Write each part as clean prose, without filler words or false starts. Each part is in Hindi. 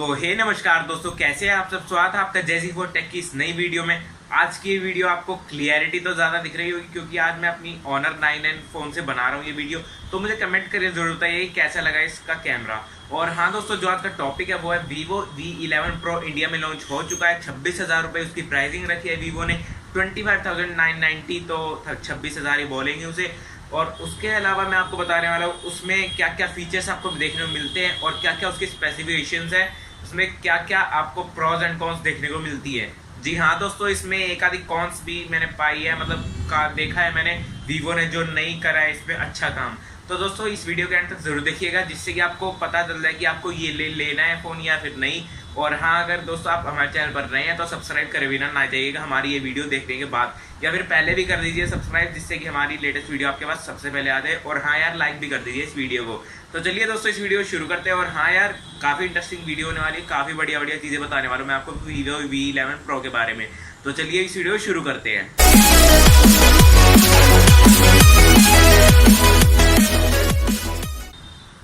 तो हे नमस्कार दोस्तों, कैसे हैं आप सब। स्वागत है आपका जैसी फोर टेक की इस नई वीडियो में। आज की वीडियो आपको क्लियरिटी तो ज़्यादा दिख रही होगी क्योंकि आज मैं अपनी Honor 9N फ़ोन से बना रहा हूँ ये वीडियो। तो मुझे कमेंट करने ज़रूरत है कैसा लगा इसका कैमरा। और हाँ दोस्तों, जो आज का टॉपिक है वो है Vivo V11 Pro इंडिया में लॉन्च हो चुका है। 26,000 रुपये उसकी प्राइसिंग रखी है वीवो ने, 25,990, तो 26,000 ही बोलेंगे उसे। और उसके अलावा मैं आपको बताने वाला हूँ उसमें क्या क्या फीचर्स आपको देखने को मिलते हैं और क्या क्या उसकी स्पेसिफिकेशंस है, उसमें क्या क्या आपको प्रॉज एंड कॉन्स देखने को मिलती है। जी हाँ दोस्तों, इसमें एक आधी कॉन्स भी मैंने पाई है, मतलब का देखा है मैंने वीवो ने जो नहीं करा है इसमें अच्छा काम। तो दोस्तों इस वीडियो के एंड तक जरूर देखिएगा जिससे कि आपको पता चल जाए कि आपको ये लेना है फ़ोन या फिर नहीं। और हाँ, अगर दोस्तों आप हमारे चैनल पर नए हैं तो सब्सक्राइब करे बिना ना जाइएगा हमारी ये वीडियो देखने के बाद, या फिर पहले भी कर दीजिए सब्सक्राइब जिससे कि हमारी लेटेस्ट वीडियो आपके पास सबसे पहले आ जाए। और हाँ यार, लाइक भी कर दीजिए इस वीडियो को। तो चलिए दोस्तों इस वीडियो को शुरू करते हैं। और हाँ यार, काफ़ी इंटरेस्टिंग वीडियो होने वाली है, काफ़ी बढ़िया बढ़िया चीज़ें बताने वाला हूँ मैं आपको Vivo V11 Pro के बारे में। तो चलिए इस वीडियो को शुरू करते हैं।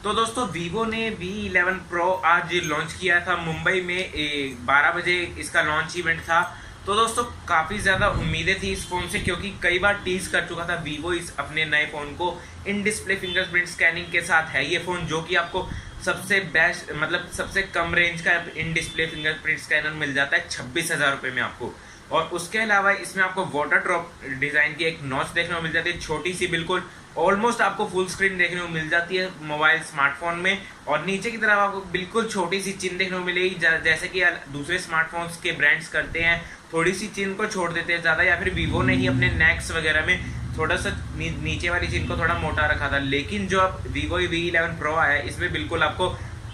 तो दोस्तों Vivo ने V11 Pro आज लॉन्च किया था मुंबई में, 12 बजे इसका लॉन्च इवेंट था। तो दोस्तों काफ़ी ज़्यादा उम्मीदें थी इस फ़ोन से क्योंकि कई बार टीज कर चुका था Vivo इस अपने नए फ़ोन को। इन डिस्प्ले फिंगरप्रिंट स्कैनिंग के साथ है ये फ़ोन, जो कि आपको सबसे बेस्ट मतलब सबसे कम रेंज का इन डिस्प्ले फिंगरप्रिंट स्कैनर मिल जाता है 26,000 रुपये में आपको। और उसके अलावा इसमें आपको वाटर ड्रॉप डिज़ाइन की एक नॉच देखने को मिल जाती है, छोटी सी बिल्कुल, ऑलमोस्ट आपको फुल स्क्रीन देखने को मिल जाती है मोबाइल स्मार्टफोन में। और नीचे की तरफ आपको बिल्कुल छोटी सी चिन्ह देखने को मिलेगी, जैसे कि दूसरे स्मार्टफोन्स के ब्रांड्स करते हैं, थोड़ी सी चिन्ह को छोड़ देते हैं ज़्यादा, या फिर वीवो ने ही अपने नेक्स वगैरह में थोड़ा सा नीचे वाली चिन्ह को थोड़ा मोटा रखा था। लेकिन जो अब Vivo V11 Pro आया है इसमें बिल्कुल आपको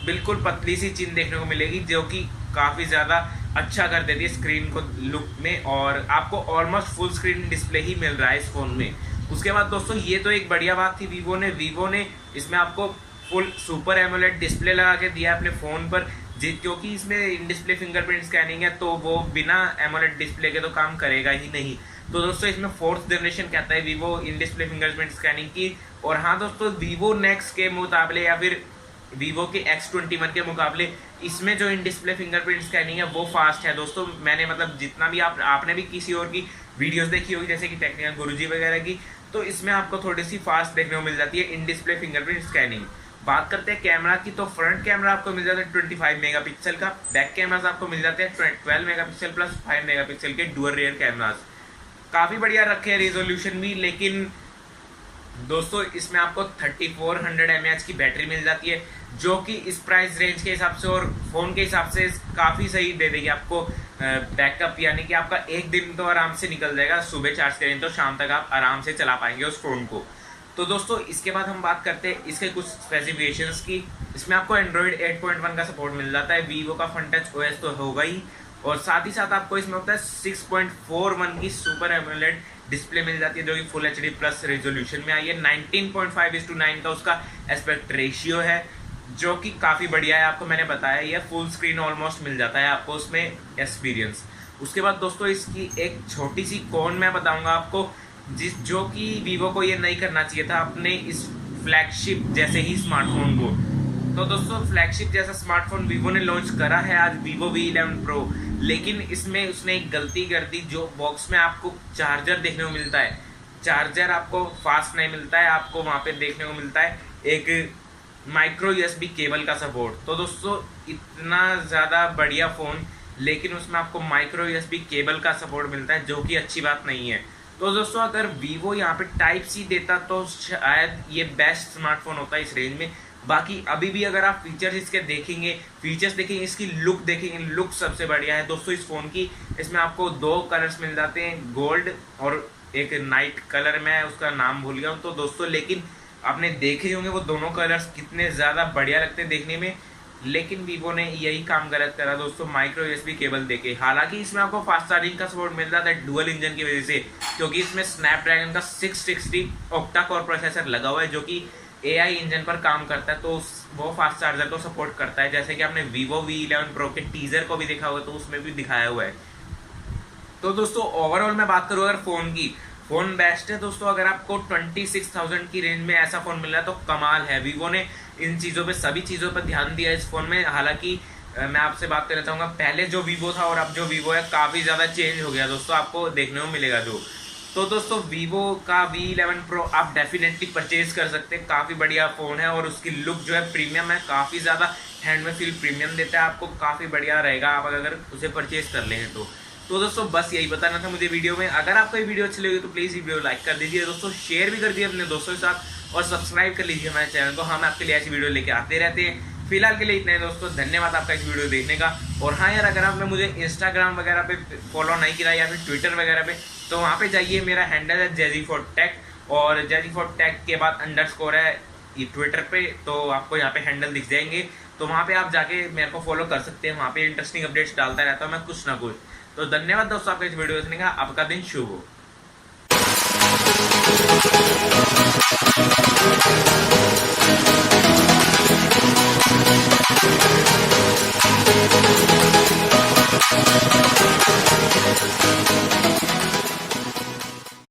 बिल्कुल पतली सी चिन्ह देखने को मिलेगी, जो कि काफ़ी ज़्यादा अच्छा कर देती है स्क्रीन को लुक में। और आपको ऑलमोस्ट फुल स्क्रीन डिस्प्ले ही मिल रहा है इस फ़ोन में। उसके बाद दोस्तों ये तो एक बढ़िया बात थी वीवो ने इसमें आपको फुल सुपर एमोलेड डिस्प्ले लगा के दिया अपने फ़ोन पर, क्योंकि इसमें इन डिस्प्ले फिंगरप्रिंट स्कैनिंग है तो वो बिना एमोलेड डिस्प्ले के तो काम करेगा ही नहीं। तो दोस्तों इसमें 4th जनरेशन कहता है Vivo in display fingerprint scanning की। और हाँ दोस्तों, वीवो नेक्स के मुकाबले या फिर वीवो के X21 के मुकाबले इसमें जो इन डिस्प्ले फिंगरप्रिंट स्कैनिंग है वो फास्ट है दोस्तों। मैंने मतलब जितना भी आपने भी किसी और की वीडियोस देखी होगी जैसे कि टेक्निकल गुरुजी वगैरह की, तो इसमें आपको थोड़ी सी फास्ट देखने को मिल जाती है इन डिस्प्ले फिंगरप्रिंट स्कैनिंग। बात करते हैं कैमरा की, तो फ्रंट कैमरा आपको मिल जाता है 25 मेगापिक्सल का, बैक कैमराज आपको मिल जाते हैं 12 मेगापिक्सल प्लस 5 मेगापिक्सल के डुअल रियर कैमराज। काफ़ी बढ़िया रखे हैं रेजोल्यूशन भी। लेकिन दोस्तों इसमें आपको 3400 mAh की बैटरी मिल जाती है, जो कि इस प्राइस रेंज के हिसाब से और फ़ोन के हिसाब से काफ़ी सही दे देगी आपको बैकअप, यानी कि आपका एक दिन तो आराम से निकल जाएगा। सुबह चार्ज करें तो शाम तक आप आराम से चला पाएंगे उस फ़ोन को। तो दोस्तों इसके बाद हम बात करते हैं इसके कुछ स्पेसिफिकेशंस की। इसमें आपको एंड्रॉयड 8.1 का सपोर्ट मिल जाता है, वीवो का फ्रंट टच OS तो होगा ही, और साथ ही साथ आपको इसमें होता है 6.41 की सुपर एमोलेड डिस्प्ले मिल जाती है, जो कि फुल HD प्लस रेजोल्यूशन में आई है। 19.5:9 का उसका एस्पेक्ट रेशियो है, जो कि काफ़ी बढ़िया है। आपको मैंने बताया ये फुल स्क्रीन ऑलमोस्ट मिल जाता है आपको उसमें एक्सपीरियंस। उसके बाद दोस्तों इसकी एक छोटी सी कॉन मैं बताऊंगा आपको, जो कि वीवो को ये नहीं करना चाहिए था अपने इस फ्लैगशिप जैसे ही स्मार्टफोन को। तो दोस्तों फ्लैगशिप जैसा स्मार्टफोन वीवो ने लॉन्च करा है आज Vivo V11 Pro, लेकिन इसमें उसने एक गलती कर दी। जो बॉक्स में आपको चार्जर देखने को मिलता है, चार्जर आपको फास्ट नहीं मिलता है, आपको वहाँ पे देखने को मिलता है एक माइक्रो USB केबल का सपोर्ट। तो दोस्तों इतना ज़्यादा बढ़िया फ़ोन, लेकिन उसमें आपको माइक्रो USB केबल का सपोर्ट मिलता है, जो कि अच्छी बात नहीं है। तो दोस्तों अगर वीवो यहाँ पे Type-C देता तो शायद ये बेस्ट स्मार्टफोन होता है इस रेंज में। बाकी अभी भी अगर आप फीचर्स इसके देखेंगे, इसकी लुक देखेंगे, लुक सबसे बढ़िया है दोस्तों इस फ़ोन की। इसमें आपको 2 कलर्स मिल जाते हैं, गोल्ड और एक नाइट कलर में, उसका नाम भूल गया हूँ। तो दोस्तों लेकिन आपने देखे होंगे वो दोनों कलर्स कितने ज़्यादा बढ़िया लगते हैं देखने में। लेकिन वीवो ने यही काम गलत करा दोस्तों, माइक्रो USB केबल देके। हालांकि इसमें आपको फास्ट चार्जिंग का सपोर्ट मिल जाता है डुअल इंजन की वजह से, क्योंकि इसमें स्नैपड्रैगन का 660 ऑक्टा कोर प्रोसेसर लगा हुआ है, जो कि AI इंजन पर काम करता है। तो वो फास्ट चार्जर को सपोर्ट करता है, जैसे कि आपने Vivo V11 Pro के टीजर को भी देखा होगा तो उसमें भी दिखाया हुआ है। तो दोस्तों ओवरऑल मैं बात करूँ अगर फ़ोन की, फ़ोन बेस्ट है दोस्तों। अगर आपको 26,000 की रेंज में ऐसा फ़ोन मिल रहा है तो कमाल है। वीवो ने इन चीज़ों पे, सभी चीज़ों पर ध्यान दिया इस फ़ोन में। हालांकि मैं आपसे बात करना चाहूँगा, पहले जो वीवो था और अब जो वीवो है काफ़ी ज़्यादा चेंज हो गया दोस्तों, आपको देखने को मिलेगा जो। तो दोस्तों वीवो का V11 Pro आप डेफिनेटली परचेज कर सकते हैं, काफ़ी बढ़िया फ़ोन है और उसकी लुक जो है प्रीमियम है, काफ़ी ज़्यादा हैंड में फील प्रीमियम देता है आपको, काफ़ी बढ़िया रहेगा आप अगर उसे परचेज कर लें तो दोस्तों बस यही बताना था मुझे वीडियो में। अगर आपको ये वीडियो अच्छी लगी तो प्लीज़ वीडियो लाइक कर दीजिए दोस्तों, शेयर भी कर दीजिए अपने दोस्तों के साथ और सब्सक्राइब कर लीजिए हमारे चैनल को। हम आपके लिए ऐसी वीडियो लेके आते रहते हैं। फिलहाल के लिए इतना है दोस्तों, धन्यवाद आपका इस वीडियो देखने का। और हाँ यार, अगर आपने मुझे इंस्टाग्राम वगैरह पे फॉलो नहीं किया या फिर ट्विटर वगैरह पे, तो वहाँ पे जाइए, मेरा हैंडल है jazzy4tech और jazzy4tech के बाद अंडरस्कोर है ये ट्विटर पे, तो आपको यहाँ पे हैंडल दिख जाएंगे, तो वहाँ पे आप जाके मेरे को फॉलो कर सकते हैं। वहाँ पे इंटरेस्टिंग अपडेट्स डालता रहता हूँ मैं कुछ ना कुछ। तो धन्यवाद दोस्तों आपका इस वीडियो देखने का, आपका दिन शुभ हो।